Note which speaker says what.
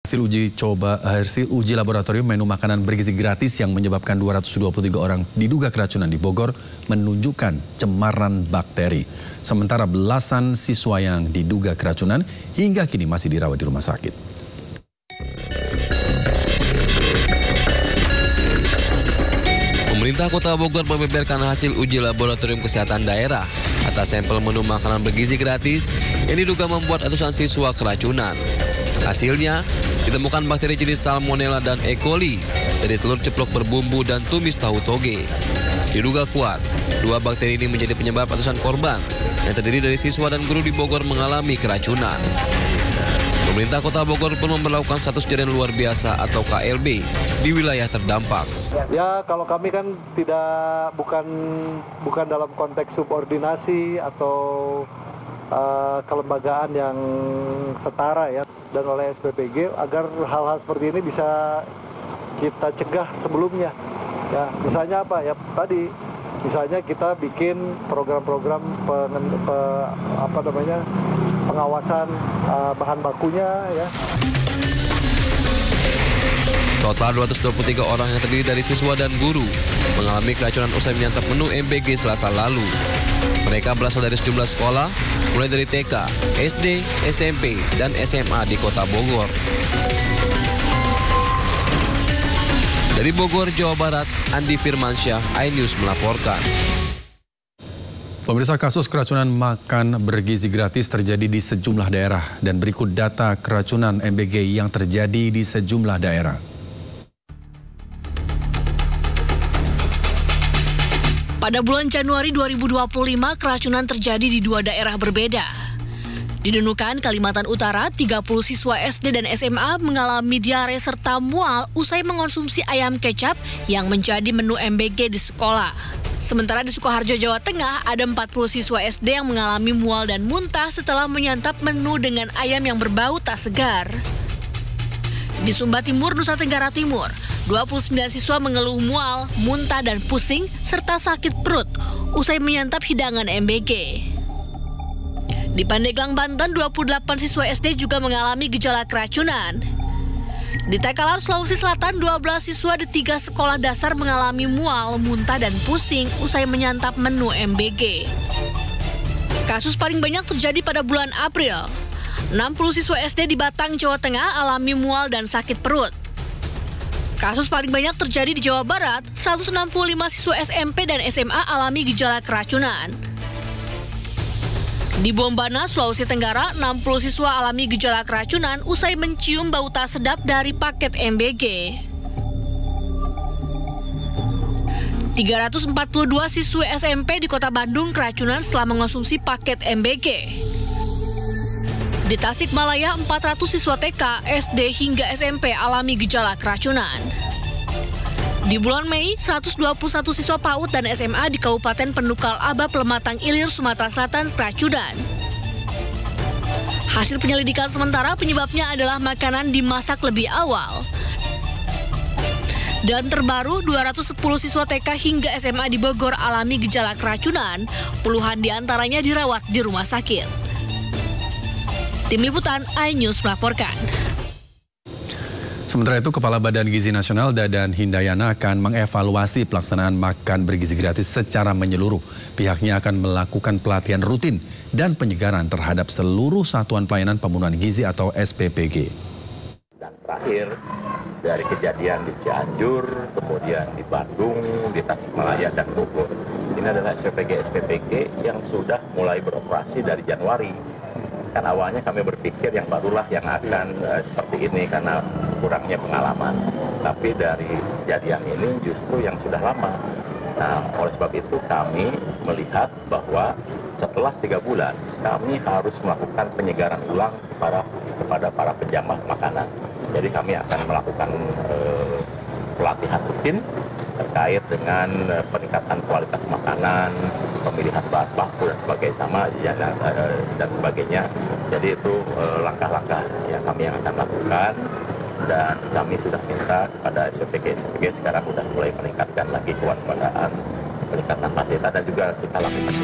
Speaker 1: Hasil uji laboratorium menu makanan bergizi gratis yang menyebabkan 223 orang diduga keracunan di Bogor menunjukkan cemaran bakteri. Sementara belasan siswa yang diduga keracunan hingga kini masih dirawat di rumah sakit.
Speaker 2: Pemerintah Kota Bogor membeberkan hasil uji laboratorium kesehatan daerah atas sampel menu makanan bergizi gratis yang diduga membuat ratusan siswa keracunan. Hasilnya, ditemukan bakteri jenis Salmonella dan E. coli dari telur ceplok berbumbu dan tumis tahu toge. Diduga kuat, dua bakteri ini menjadi penyebab ratusan korban yang terdiri dari siswa dan guru di Bogor mengalami keracunan. Pemerintah Kota Bogor pun memperlakukan status kejadian luar biasa atau KLB di wilayah terdampak.
Speaker 3: Ya, kalau kami kan bukan dalam konteks subordinasi atau kelembagaan yang setara ya, dan oleh SPPG agar hal-hal seperti ini bisa kita cegah sebelumnya. Ya, misalnya apa ya tadi? Misalnya kita bikin program-program pengawasan bahan bakunya ya.
Speaker 2: Total 223 orang yang terdiri dari siswa dan guru mengalami keracunan usai menyantap menu MBG Selasa lalu. Mereka berasal dari sejumlah sekolah, mulai dari TK, SD, SMP, dan SMA di Kota Bogor. Dari Bogor, Jawa Barat, Andi Firmansyah, iNews melaporkan.
Speaker 1: Pemirsa, kasus keracunan makan bergizi gratis terjadi di sejumlah daerah dan berikut data keracunan MBG yang terjadi di sejumlah daerah.
Speaker 4: Pada bulan Januari 2025, keracunan terjadi di dua daerah berbeda. Di Nunukan, Kalimantan Utara, 30 siswa SD dan SMA mengalami diare serta mual usai mengonsumsi ayam kecap yang menjadi menu MBG di sekolah. Sementara di Sukoharjo, Jawa Tengah, ada 40 siswa SD yang mengalami mual dan muntah setelah menyantap menu dengan ayam yang berbau tak segar. Di Sumba Timur, Nusa Tenggara Timur, 29 siswa mengeluh mual, muntah dan pusing, serta sakit perut usai menyantap hidangan MBG. Di Pandeglang, Banten, 28 siswa SD juga mengalami gejala keracunan. Di Takalar, Sulawesi Selatan, 12 siswa di 3 sekolah dasar mengalami mual, muntah dan pusing usai menyantap menu MBG. Kasus paling banyak terjadi pada bulan April. 60 siswa SD di Batang, Jawa Tengah alami mual dan sakit perut. Kasus paling banyak terjadi di Jawa Barat, 165 siswa SMP dan SMA alami gejala keracunan. Di Bombana, Sulawesi Tenggara, 60 siswa alami gejala keracunan usai mencium bau tak sedap dari paket MBG. 342 siswa SMP di Kota Bandung keracunan setelah mengonsumsi paket MBG. Di Tasikmalaya, 400 siswa TK, SD hingga SMP alami gejala keracunan. Di bulan Mei, 121 siswa PAUD dan SMA di Kabupaten Pendukal Aba, Plematang Ilir, Sumatera Selatan keracunan. Hasil penyelidikan sementara penyebabnya adalah makanan dimasak lebih awal. Dan terbaru, 210 siswa TK hingga SMA di Bogor alami gejala keracunan, puluhan diantaranya dirawat di rumah sakit. Tim Liputan iNews melaporkan.
Speaker 1: Sementara itu, Kepala Badan Gizi Nasional Dadan Hindayana akan mengevaluasi pelaksanaan makan bergizi gratis secara menyeluruh. Pihaknya akan melakukan pelatihan rutin dan penyegaran terhadap seluruh satuan pelayanan pemenuhan gizi atau SPPG.
Speaker 5: Dan terakhir, dari kejadian di Cianjur, kemudian di Bandung, di Tasikmalaya, dan Bogor. Ini adalah SPPG yang sudah mulai beroperasi dari Januari. Kan awalnya kami berpikir yang barulah yang akan seperti ini karena kurangnya pengalaman. Tapi dari kejadian ini justru yang sudah lama. Nah, oleh sebab itu kami melihat bahwa setelah 3 bulan kami harus melakukan penyegaran ulang kepada para penjamah makanan. Jadi kami akan melakukan pelatihan rutin terkait dengan peningkatan kualitas makanan, pemilihan bahan baku dan sebagainya dan sebagainya. Jadi itu langkah-langkah yang kami akan lakukan, dan kami sudah minta kepada SPPG sekarang sudah mulai meningkatkan lagi kewaspadaan, peningkatan fasilitas, dan juga kita lakukan